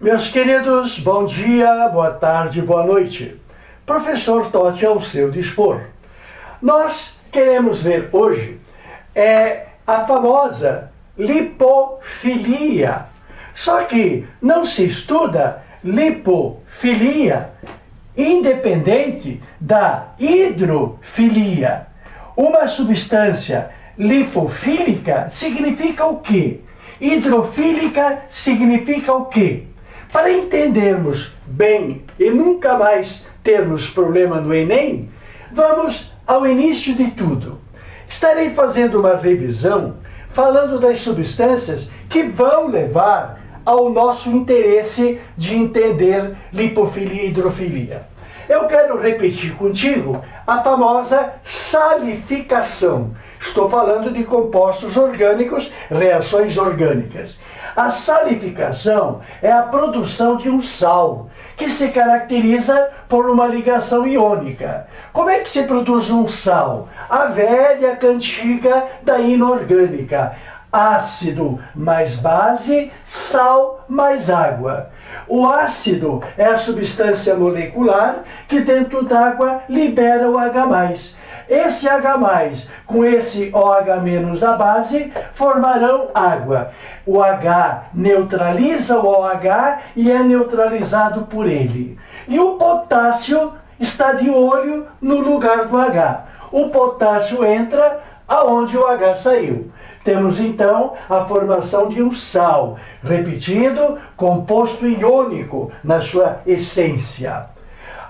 Meus queridos, bom dia, boa tarde, boa noite. Professor Totti ao seu dispor. Nós queremos ver hoje a famosa lipofilia. Só que não se estuda lipofilia independente da hidrofilia. Uma substância lipofílica significa o quê? Hidrofílica significa o quê? Para entendermos bem e nunca mais termos problema no Enem, vamos ao início de tudo. Estarei fazendo uma revisão falando das substâncias que vão levar ao nosso interesse de entender lipofilia e hidrofilia. Eu quero repetir contigo a famosa salificação. Estou falando de compostos orgânicos, reações orgânicas. A salificação é a produção de um sal, que se caracteriza por uma ligação iônica. Como é que se produz um sal? A velha cantiga da inorgânica. Ácido mais base, sal mais água. O ácido é a substância molecular que dentro d'água libera o H+. Esse H+, com esse OH- à base, formarão água. O H neutraliza o OH e é neutralizado por ele. E o potássio está de olho no lugar do H. O potássio entra aonde o H saiu. Temos então a formação de um sal, repetindo, composto iônico na sua essência.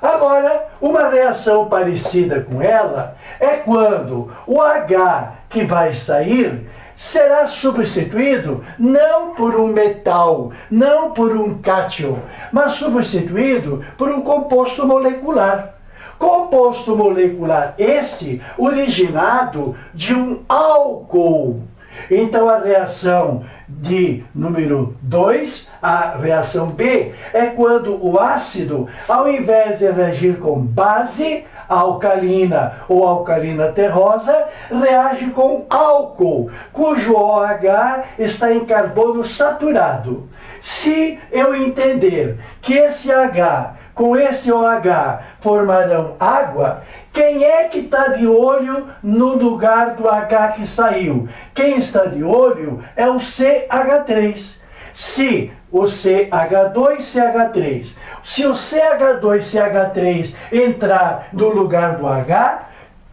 Agora, uma reação parecida com ela é quando o H que vai sair será substituído não por um metal, não por um cátion, mas substituído por um composto molecular. Composto molecular este originado de um álcool. Então a reação de número 2, a reação B, é quando o ácido, ao invés de reagir com base alcalina ou alcalina terrosa, reage com álcool, cujo OH está em carbono saturado. Se eu entender que esse H com esse OH formarão água, quem é que está de olho no lugar do H que saiu? Quem está de olho é o CH3. Se o CH2CH3, se o CH2CH3 entrar no lugar do H,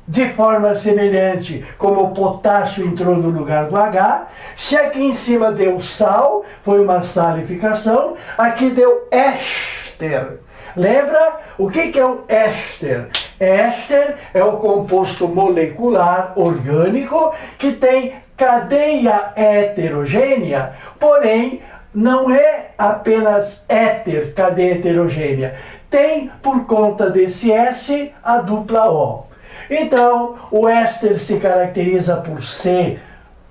de forma semelhante como o potássio entrou no lugar do H, se aqui em cima deu sal, foi uma salificação, aqui deu éster. Lembra? O que é um éster? Éster é o composto molecular orgânico que tem cadeia heterogênea, porém não é apenas éter, cadeia heterogênea. Tem, por conta desse S, a dupla O. Então, o éster se caracteriza por C,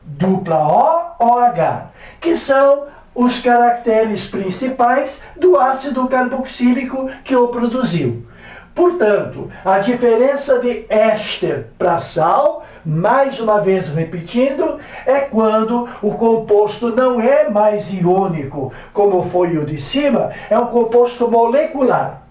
dupla O, OH, que são os caracteres principais do ácido carboxílico que o produziu. Portanto, a diferença de éster para sal, mais uma vez repetindo, é quando o composto não é mais iônico, como foi o de cima, é um composto molecular.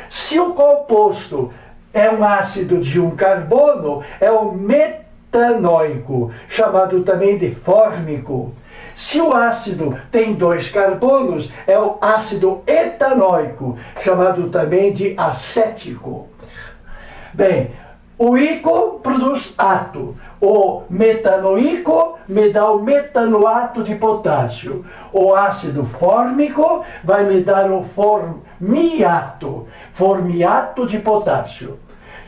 Se o composto é um ácido de um carbono, é o metanóico, chamado também de fórmico. Se o ácido tem 2 carbonos, é o ácido etanóico, chamado também de acético. Bem, o íco produz átomo. O metanoico me dá o metanoato de potássio. O ácido fórmico vai me dar o formiato de potássio.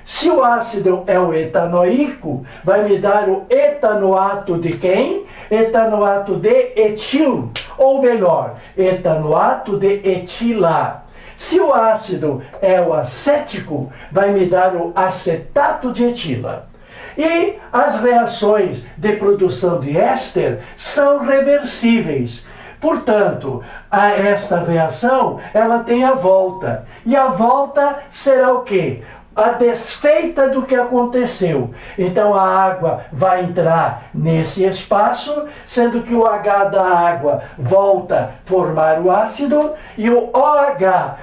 Se o ácido é o etanoico, vai me dar o etanoato de quem? Etanoato de etil, ou melhor, etanoato de etila. Se o ácido é o acético, vai me dar o acetato de etila. E as reações de produção de éster são reversíveis. Portanto, esta reação, ela tem a volta. E a volta será o quê? a desfeita do que aconteceu. Então a água vai entrar nesse espaço, sendo que o H da água volta a formar o ácido e o OH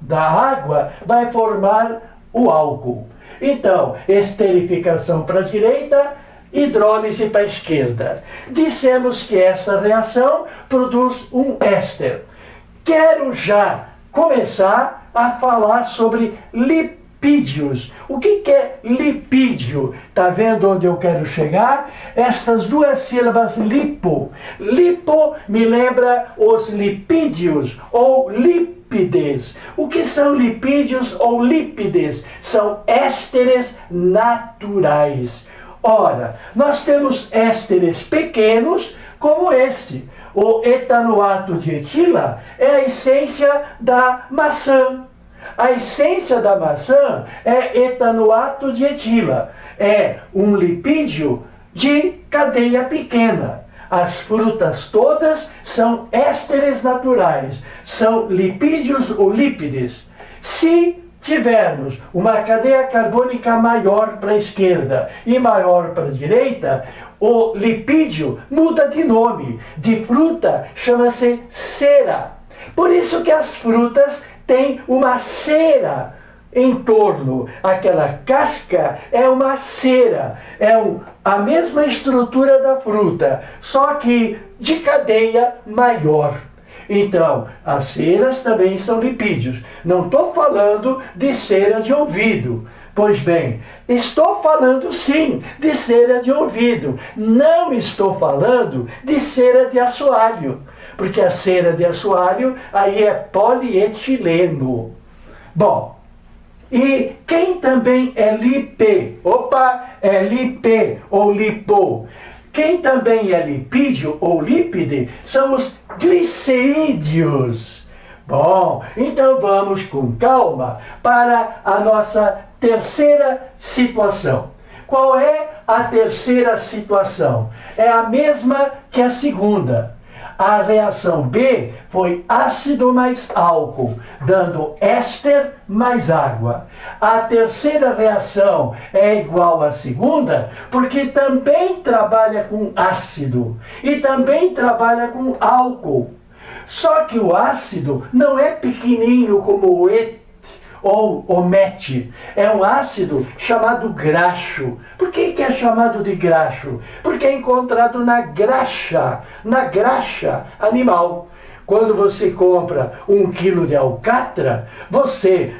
da água vai formar o álcool. Então, esterificação para a direita, hidrólise para a esquerda. Dissemos que essa reação produz um éster. Quero já começar a falar sobre lipídios. O que é lipídio? Está vendo onde eu quero chegar? Estas duas sílabas lipo. Lipo me lembra os lipídios ou lípides. O que são lipídios ou lípides? São ésteres naturais. Ora, nós temos ésteres pequenos como este. O etanoato de etila é a essência da maçã. A essência da maçã é etanoato de etila. É um lipídio de cadeia pequena. As frutas todas são ésteres naturais, são lipídios ou lípides. Se tivermos uma cadeia carbônica maior para a esquerda e maior para a direita, o lipídio muda de nome. De fruta chama-se cera. Por isso que as frutas têm uma cera em torno. Aquela casca é uma cera. É a mesma estrutura da fruta, só que de cadeia maior. Então, as ceras também são lipídios. Não estou falando de cera de ouvido. Pois bem, estou falando sim de cera de ouvido. Não estou falando de cera de assoalho. Porque a cera de assoalho aí é polietileno. Bom, e quem também é lipê? Opa, é lipê ou lipo. Quem também é lipídio ou lípide são os glicerídeos. Bom, então vamos com calma para a nossa terceira situação. Qual é a terceira situação? É a mesma que a segunda. A reação B foi ácido mais álcool, dando éster mais água. A terceira reação é igual à segunda, porque também trabalha com ácido e também trabalha com álcool. Só que o ácido não é pequenininho como o ET ou o MET. É um ácido chamado graxo. Por que é chamado de graxo? Porque é encontrado na graxa animal. Quando você compra 1 quilo de alcatra,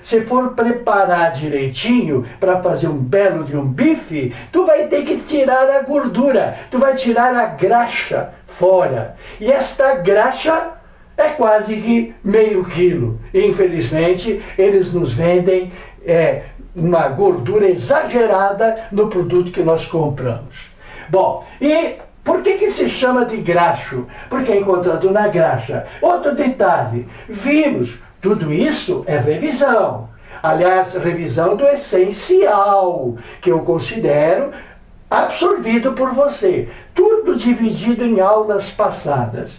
se for preparar direitinho para fazer um belo de um bife, tu vai ter que tirar a gordura, tu vai tirar a graxa fora. E esta graxa é quase que meio quilo. Infelizmente, eles nos vendem uma gordura exagerada no produto que nós compramos. Bom, e por que se chama de graxo? Porque é encontrado na graxa. Outro detalhe, vimos, tudo isso é revisão. Aliás, revisão do essencial, que eu considero absorvido por você. Tudo dividido em aulas passadas.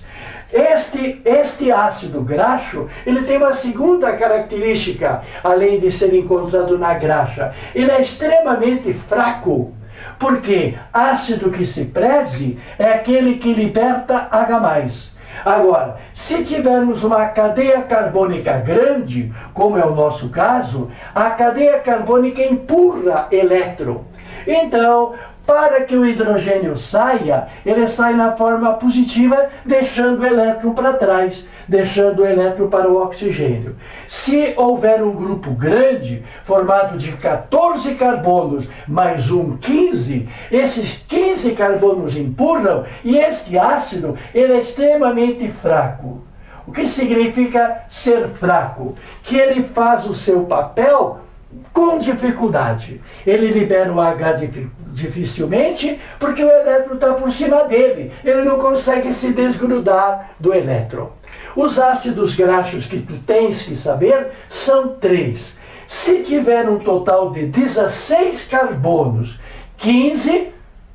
Este ácido graxo, ele tem uma segunda característica, além de ser encontrado na graxa. Ele é extremamente fraco, porque ácido que se preze é aquele que liberta H+. Agora, se tivermos uma cadeia carbônica grande, como é o nosso caso, a cadeia carbônica empurra elétron. Então, para que o hidrogênio saia, ele sai na forma positiva, deixando o elétron para trás, deixando o elétron para o oxigênio. Se houver um grupo grande, formado de 14 carbonos mais 15, esses 15 carbonos empurram e este ácido ele é extremamente fraco. O que significa ser fraco? Que ele faz o seu papel com dificuldade. Ele libera o H dificilmente, porque o elétron está por cima dele. Ele não consegue se desgrudar do elétron. Os ácidos graxos que tu tens que saber são 3. Se tiver um total de 16 carbonos, 15,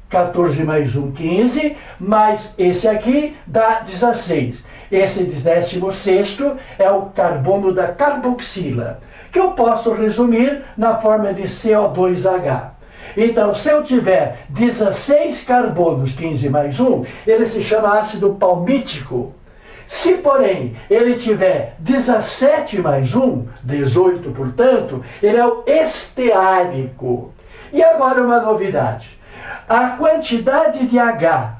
14 mais 15, mais esse aqui dá 16. Esse 16º é o carbono da carboxila, que eu posso resumir na forma de CO2H. Então, se eu tiver 16 carbonos, 15 mais 1, ele se chama ácido palmítico. Se, porém, ele tiver 17 mais 1, 18, portanto, ele é o esteárico. E agora uma novidade. A quantidade de H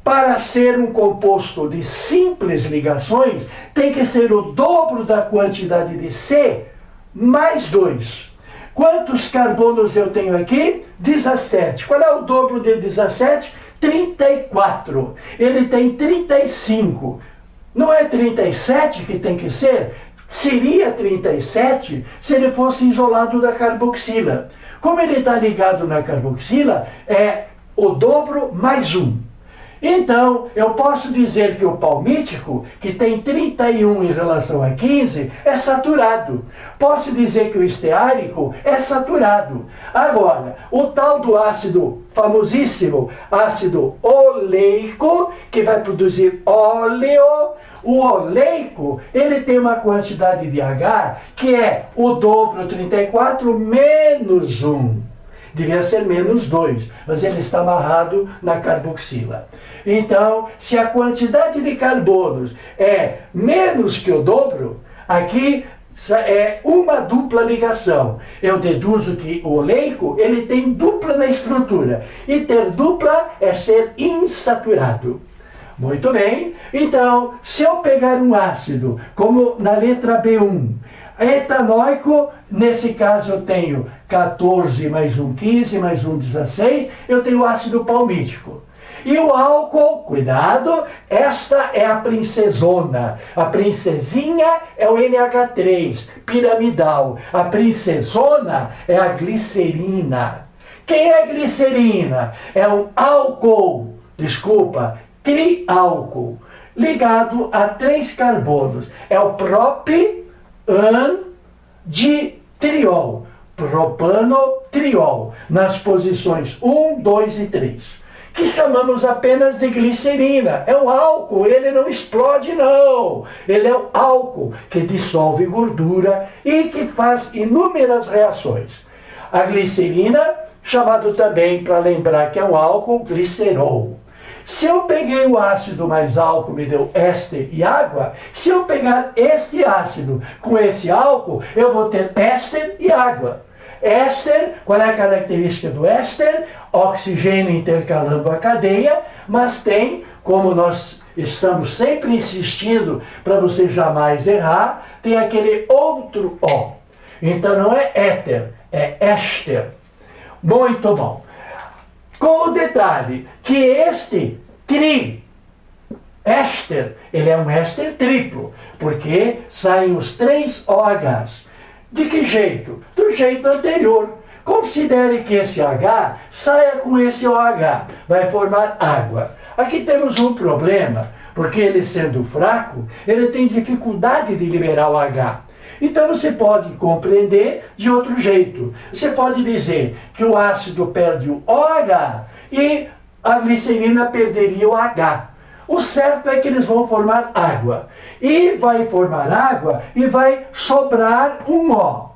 para ser um composto de simples ligações tem que ser o dobro da quantidade de C mais 2. Quantos carbonos eu tenho aqui? 17. Qual é o dobro de 17? 34. Ele tem 35. Não é 37 que tem que ser? Seria 37 se ele fosse isolado da carboxila. Como ele está ligado na carboxila, é o dobro mais 1. Então, eu posso dizer que o palmítico, que tem 31 em relação a 15, é saturado. Posso dizer que o esteárico é saturado. Agora, o tal do ácido, famosíssimo ácido oleico, que vai produzir óleo, o oleico, ele tem uma quantidade de H que é o dobro, 34, menos 1. Devia ser menos 2, mas ele está amarrado na carboxila. Então, se a quantidade de carbonos é menos que o dobro, aqui é uma dupla ligação. Eu deduzo que o oleico, ele tem dupla na estrutura. E ter dupla é ser insaturado. Muito bem. Então, se eu pegar um ácido, como na letra B1, etanóico, nesse caso eu tenho 14 mais 1, 15, mais 1, 16, eu tenho ácido palmítico. E o álcool, cuidado, esta é a princesona. A princesinha é o NH3, piramidal. A princesona é a glicerina. Quem é glicerina? É um álcool, triálcool, ligado a 3 carbonos. É o propan-ditriol, propanotriol, nas posições 1, 2 e 3. Que chamamos apenas de glicerina. É um álcool, ele não explode não. Ele é um álcool que dissolve gordura e que faz inúmeras reações. A glicerina, chamado também, para lembrar que é um álcool, glicerol. Se eu peguei o ácido mais álcool, me deu éster e água, se eu pegar este ácido com esse álcool, eu vou ter éster e água. Éster, qual é a característica do éster? Oxigênio intercalando a cadeia, mas tem, como nós estamos sempre insistindo para você jamais errar, tem aquele outro O. Então não é éter, é éster. Muito bom. Com o detalhe que este éster, ele é um éster triplo, porque saem os 3 OHs. De que jeito? Do jeito anterior. Considere que esse H saia com esse OH, vai formar água. Aqui temos um problema, porque ele sendo fraco, ele tem dificuldade de liberar o H. Então você pode compreender de outro jeito. Você pode dizer que o ácido perde o OH e a glicerina perderia o H. O certo é que eles vão formar água. E vai formar água e vai sobrar um O.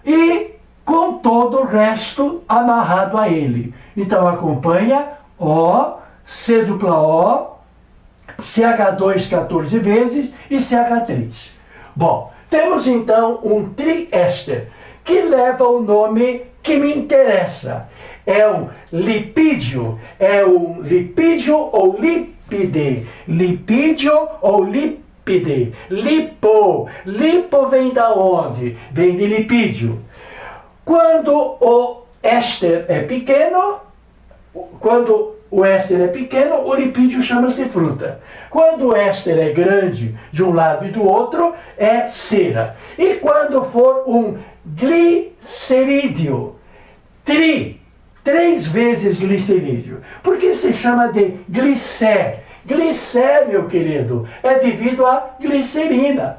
E com todo o resto amarrado a ele. Então acompanha O, C dupla O, CH2 14 vezes e CH3. Bom, temos então um triéster que leva o nome que me interessa. É um lipídio ou lipide. Lipídio ou lipide. Lipo. Lipo vem da onde? Vem de lipídio. Quando o éster é pequeno, o lipídio chama-se fruta. Quando o éster é grande de um lado e do outro, é cera. E quando for um glicerídeo, 3 vezes glicerídeo. Por que se chama de glicé? Glicé, meu querido, é devido à glicerina.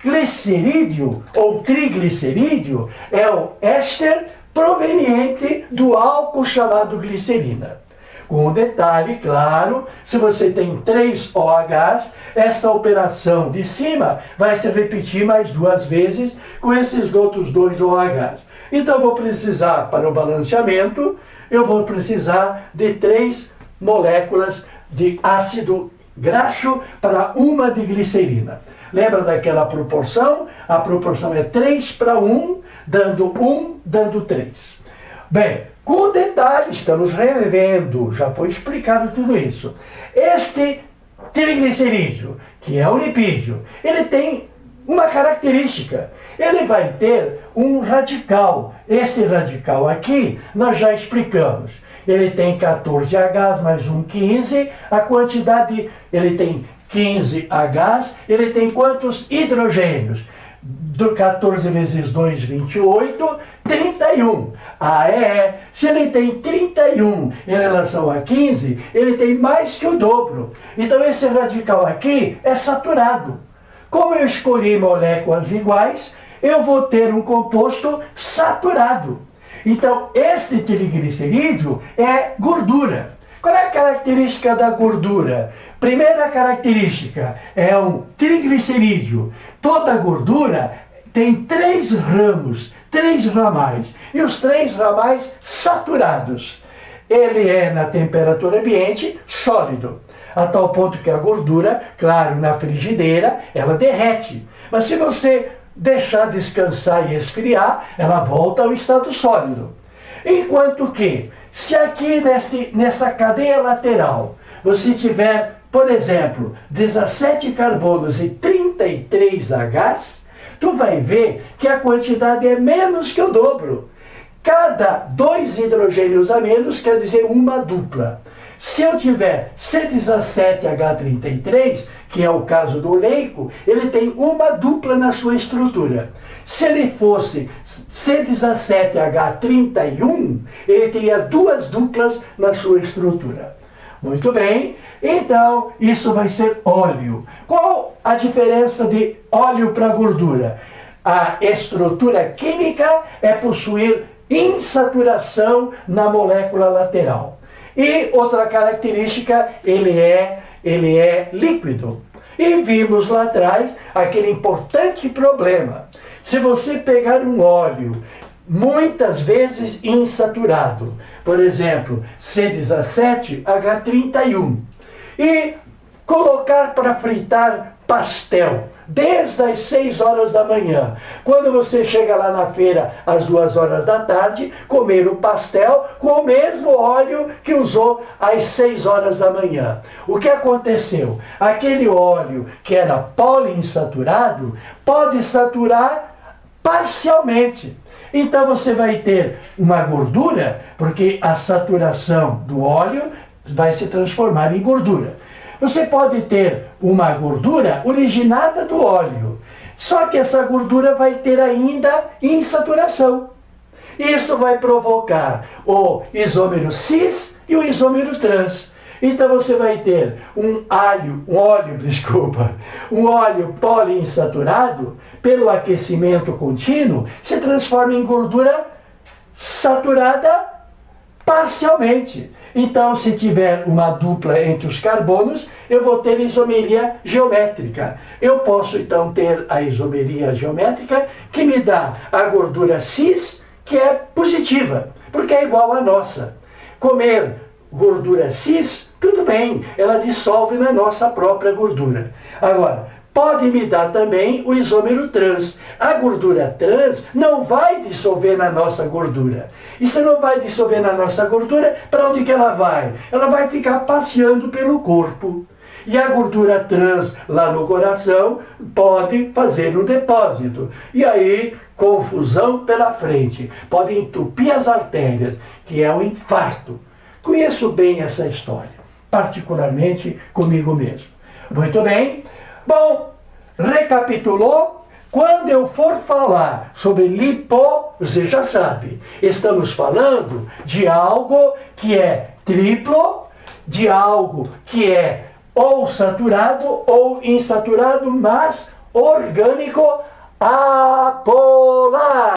Glicerídeo ou triglicerídeo é o éster proveniente do álcool chamado glicerina. Com um detalhe, claro, se você tem 3 OHs, esta operação de cima vai se repetir mais 2 vezes com esses outros 2 OHs. Então, eu vou precisar, para o balanceamento, eu vou precisar de 3 moléculas de ácido graxo para uma de glicerina. Lembra daquela proporção? A proporção é 3:1, dando 3. Bem, com detalhe, estamos revendo, já foi explicado tudo isso. Este triglicerídeo, que é um lipídio, ele tem uma característica. Ele vai ter um radical. Esse radical aqui, nós já explicamos. Ele tem 14 Hs mais um 15, a quantidade, ele tem 15 Hs, ele tem quantos hidrogênios? Do 14 vezes 2, 28, 31. Se ele tem 31 em relação a 15, ele tem mais que o dobro. Então esse radical aqui é saturado. Como eu escolhi moléculas iguais, eu vou ter um composto saturado. Então, este triglicerídeo é gordura. Qual é a característica da gordura? Primeira característica é um triglicerídeo. Toda gordura tem 3 ramos, 3 ramais, e os 3 ramais saturados. Ele é, na temperatura ambiente, sólido, a tal ponto que a gordura, claro, na frigideira, ela derrete. Mas se você deixar descansar e esfriar, ela volta ao estado sólido. Enquanto que, se aqui nessa cadeia lateral, você tiver, por exemplo, 17 carbonos e 33 Hs, tu vai ver que a quantidade é menos que o dobro. Cada 2 hidrogênios a menos quer dizer uma dupla. Se eu tiver C17H33, que é o caso do oleico, ele tem uma dupla na sua estrutura. Se ele fosse C17H31, ele teria 2 duplas na sua estrutura. Muito bem, então isso vai ser óleo. Qual a diferença de óleo para gordura? A estrutura química é possuir insaturação na molécula lateral. E outra característica, ele é líquido. E vimos lá atrás aquele importante problema. Se você pegar um óleo muitas vezes insaturado, por exemplo, C17H31, e colocar para fritar pastel, desde as 6 horas da manhã. Quando você chega lá na feira às 2 horas da tarde, comer o pastel com o mesmo óleo que usou às 6 horas da manhã. O que aconteceu? Aquele óleo que era poliinsaturado pode saturar parcialmente. Então você vai ter uma gordura, porque a saturação do óleo vai se transformar em gordura. Você pode ter uma gordura originada do óleo, só que essa gordura vai ter ainda insaturação. Isso vai provocar o isômero cis e o isômero trans. Então você vai ter um óleo poliinsaturado, pelo aquecimento contínuo, se transforma em gordura saturada parcialmente. Então, se tiver uma dupla entre os carbonos, eu vou ter isomeria geométrica. Eu posso, então, ter a isomeria geométrica que me dá a gordura cis, que é positiva, porque é igual à nossa. Comer gordura cis, tudo bem, ela dissolve na nossa própria gordura. Agora, pode me dar também o isômero trans. A gordura trans não vai dissolver na nossa gordura. E se não vai dissolver na nossa gordura, para onde que ela vai? Ela vai ficar passeando pelo corpo. E a gordura trans lá no coração pode fazer um depósito. E aí, confusão pela frente. Pode entupir as artérias, que é o infarto. Conheço bem essa história, particularmente comigo mesmo. Muito bem. Bom, recapitulou? Quando eu for falar sobre lipose, já sabe, estamos falando de algo que é triplo, de algo que é ou saturado ou insaturado, mas orgânico apolar.